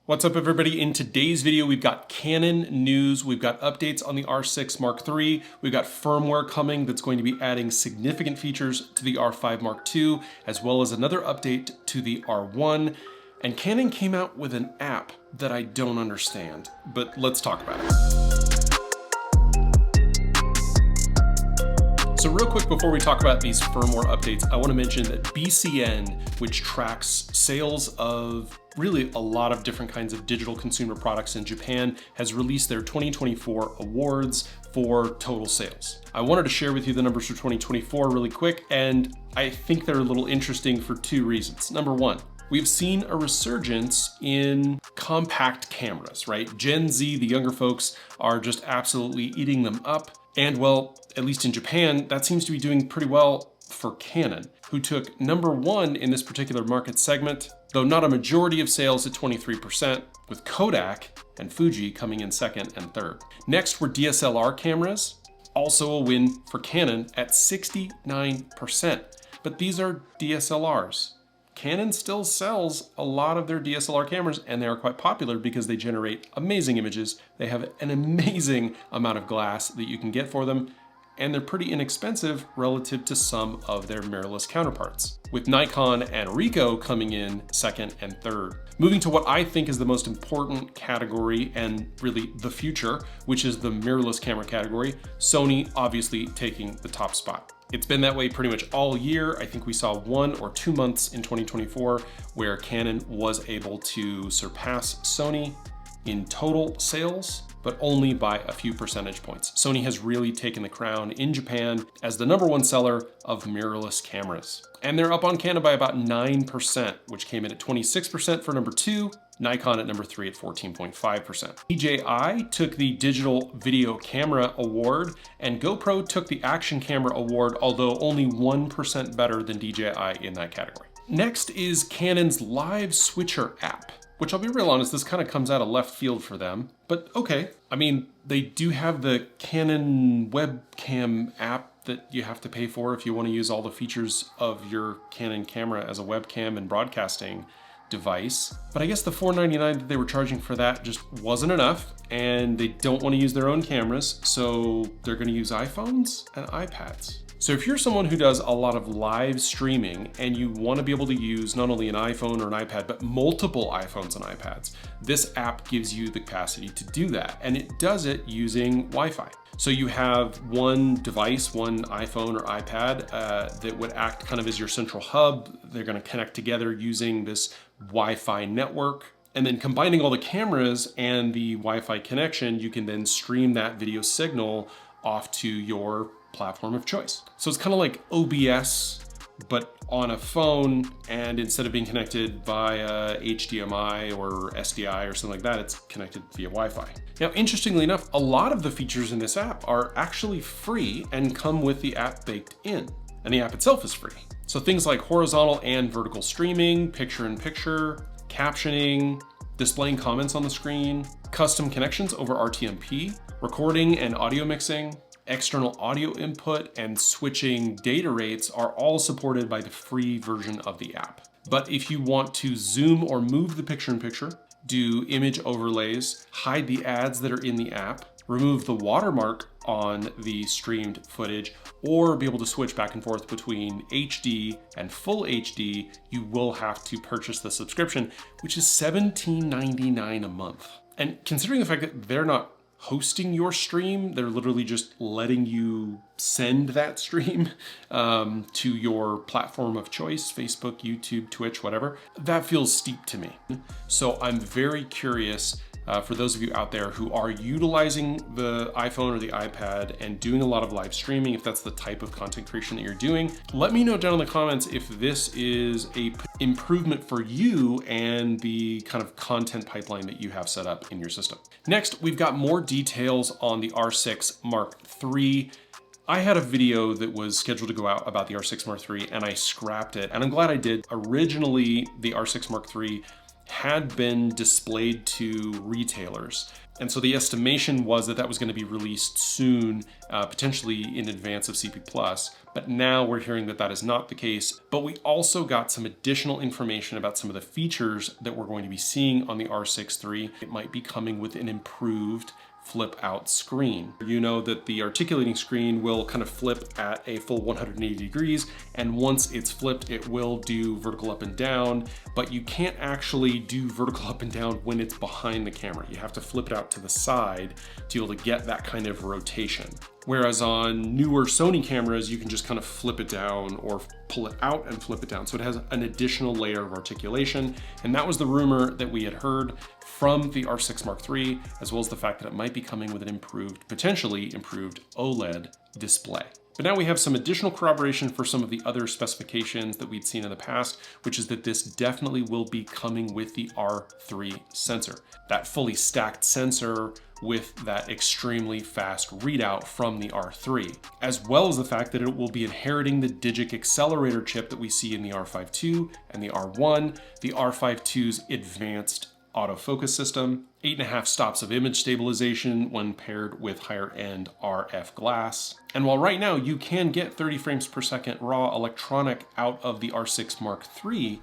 What's up, everybody? In today's video, we've got Canon news, we've got updates on the R6 Mark III, we've got firmware coming that's going to be adding significant features to the R5 Mark II, as well as another update to the R1. And Canon came out with an app that I don't understand, but let's talk about it. So real quick before we talk about these firmware updates, I want to mention that BCN, which tracks sales of really a lot of different kinds of digital consumer products in Japan, has released their 2024 awards for total sales. I wanted to share with you the numbers for 2024 really quick, and I think they're a little interesting for two reasons. Number one, we've seen a resurgence in compact cameras, right? Gen Z, the younger folks, are just absolutely eating them up. And well, at least in Japan, that seems to be doing pretty well for Canon, who took number one in this particular market segment, though not a majority of sales at 23%, with Kodak and Fuji coming in second and third. Next were DSLR cameras, also a win for Canon at 69%. But these are DSLRs. Canon still sells a lot of their DSLR cameras, and they are quite popular because they generate amazing images. They have an amazing amount of glass that you can get for them, and they're pretty inexpensive relative to some of their mirrorless counterparts, with Nikon and Ricoh coming in second and third. Moving to what I think is the most important category and really the future, which is the mirrorless camera category, Sony obviously taking the top spot. It's been that way pretty much all year. I think we saw 1 or 2 months in 2024 where Canon was able to surpass Sony in total sales, but only by a few percentage points. Sony has really taken the crown in Japan as the number one seller of mirrorless cameras. And they're up on Canon by about 9%, which came in at 26% for number 2, Nikon at number 3 at 14.5%. DJI took the Digital Video Camera Award, and GoPro took the Action Camera Award, although only 1% better than DJI in that category. Next is Canon's Live Switcher app, which I'll be real honest, this kind of comes out of left field for them, but okay. I mean, they do have the Canon webcam app that you have to pay for if you want to use all the features of your Canon camera as a webcam and broadcasting device. But I guess the $4.99 that they were charging for that just wasn't enough, and they don't want to use their own cameras, so they're going to use iPhones and iPads. So if you're someone who does a lot of live streaming and you want to be able to use not only an iPhone or an iPad, but multiple iPhones and iPads, this app gives you the capacity to do that. And it does it using Wi-Fi. So you have one device, one iPhone or iPad that would act kind of as your central hub. They're going to connect together using this Wi-Fi network. And then combining all the cameras and the Wi-Fi connection, you can then stream that video signal off to your platform of choice. So it's kind of like OBS, but on a phone, and instead of being connected via HDMI or SDI or something like that, it's connected via Wi-Fi. Now, interestingly enough, a lot of the features in this app are actually free and come with the app baked in, and the app itself is free. So things like horizontal and vertical streaming, picture-in-picture, captioning, displaying comments on the screen, custom connections over RTMP, recording and audio mixing, external audio input, and switching data rates are all supported by the free version of the app. But if you want to zoom or move the picture-in-picture, do image overlays, hide the ads that are in the app, remove the watermark on the streamed footage, or be able to switch back and forth between HD and full HD, you will have to purchase the subscription, which is $17.99 a month. And considering the fact that they're not hosting your stream, they're literally just letting you send that stream to your platform of choice, Facebook, YouTube, Twitch, whatever. That feels steep to me. So I'm very curious for those of you out there who are utilizing the iPhone or the iPad and doing a lot of live streaming, if that's the type of content creation that you're doing, let me know down in the comments if this is a improvement for you and the kind of content pipeline that you have set up in your system. Next, we've got more details on the R6 Mark III. I had a video that was scheduled to go out about the R6 Mark III and I scrapped it, and I'm glad I did. Originally, the R6 Mark III had been displayed to retailers. And so the estimation was that that was going to be released soon, potentially in advance of CP+. But now we're hearing that that is not the case. But we also got some additional information about some of the features that we're going to be seeing on the R6 III. It might be coming with an improved flip out screen. You know that the articulating screen will kind of flip at a full 180 degrees, and once it's flipped, it will do vertical up and down, but you can't actually do vertical up and down when it's behind the camera. You have to flip it out to the side to be able to get that kind of rotation. Whereas on newer Sony cameras, you can just kind of flip it down or pull it out and flip it down. So it has an additional layer of articulation. And that was the rumor that we had heard from the R6 Mark III, as well as the fact that it might be coming with an improved, potentially improved OLED display. But now we have some additional corroboration for some of the other specifications that we'd seen in the past, which is that this definitely will be coming with the R3 sensor. That fully stacked sensor with that extremely fast readout from the R3, as well as the fact that it will be inheriting the Digic accelerator chip that we see in the R5 II and the R1, the R5 II's advanced autofocus system, 8.5 stops of image stabilization when paired with higher end RF glass. And while right now you can get 30 frames per second raw electronic out of the R6 Mark III,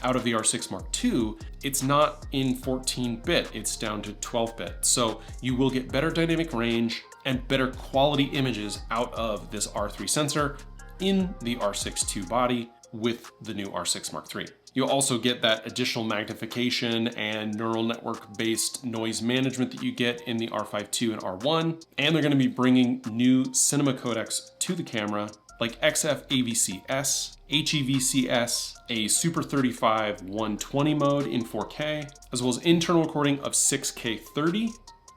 out of the R6 Mark II, it's not in 14-bit, it's down to 12-bit. So you will get better dynamic range and better quality images out of this R3 sensor in the R6 II body with the new R6 Mark III. You'll also get that additional magnification and neural network-based noise management that you get in the R5 II and R1. And they're gonna be bringing new cinema codecs to the camera, like XF AVC-S, HEVC-S, a Super 35 120 mode in 4K, as well as internal recording of 6K 30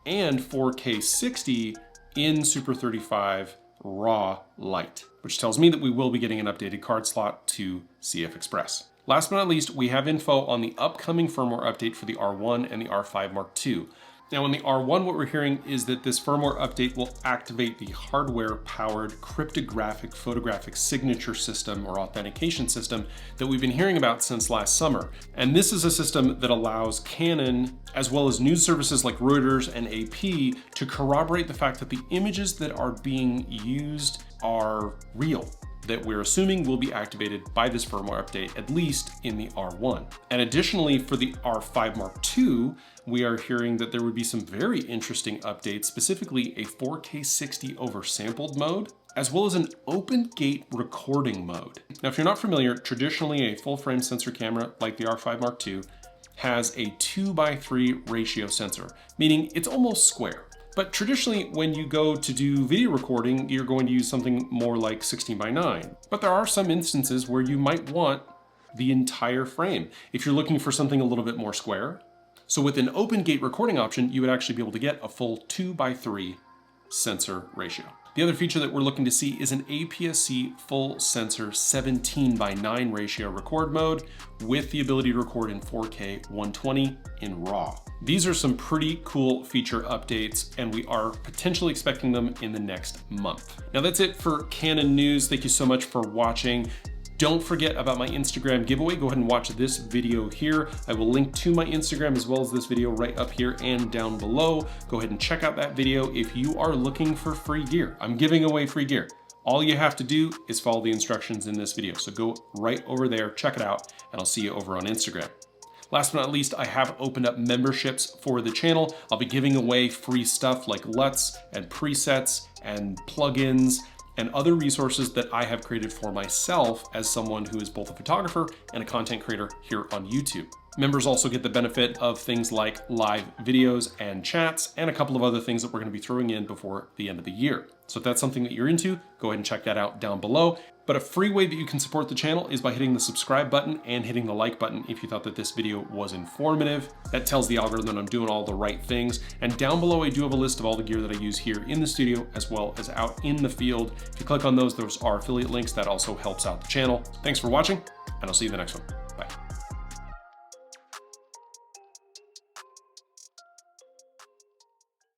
and 4K 60 in Super 35 RAW Lite, which tells me that we will be getting an updated card slot to CF Express. Last but not least, we have info on the upcoming firmware update for the R1 and the R5 Mark II. Now on the R1, what we're hearing is that this firmware update will activate the hardware-powered cryptographic photographic signature system or authentication system that we've been hearing about since last summer. And this is a system that allows Canon, as well as news services like Reuters and AP, to corroborate the fact that the images that are being used are real, that we're assuming will be activated by this firmware update, at least in the R1. And additionally, for the R5 Mark II, we are hearing that there would be some very interesting updates, specifically a 4K 60 oversampled mode, as well as an open gate recording mode. Now, if you're not familiar, traditionally a full frame sensor camera like the R5 Mark II has a 2:3 ratio sensor, meaning it's almost square. But traditionally, when you go to do video recording, you're going to use something more like 16:9. But there are some instances where you might want the entire frame if you're looking for something a little bit more square. So with an open gate recording option, you would actually be able to get a full 2:3 sensor ratio. The other feature that we're looking to see is an APS-C full sensor 17:9 ratio record mode with the ability to record in 4K 120 in RAW. These are some pretty cool feature updates, and we are potentially expecting them in the next month. Now that's it for Canon news. Thank you so much for watching. Don't forget about my Instagram giveaway. Go ahead and watch this video here. I will link to my Instagram as well as this video right up here and down below. Go ahead and check out that video if you are looking for free gear. I'm giving away free gear. All you have to do is follow the instructions in this video. So go right over there, check it out, and I'll see you over on Instagram. Last but not least, I have opened up memberships for the channel. I'll be giving away free stuff like LUTs and presets and plugins and other resources that I have created for myself as someone who is both a photographer and a content creator here on YouTube. Members also get the benefit of things like live videos and chats and a couple of other things that we're going to be throwing in before the end of the year. So if that's something that you're into, go ahead and check that out down below. But a free way that you can support the channel is by hitting the subscribe button and hitting the like button if you thought that this video was informative. That tells the algorithm that I'm doing all the right things. And down below, I do have a list of all the gear that I use here in the studio as well as out in the field. If you click on those are affiliate links. That also helps out the channel. Thanks for watching, and I'll see you in the next one.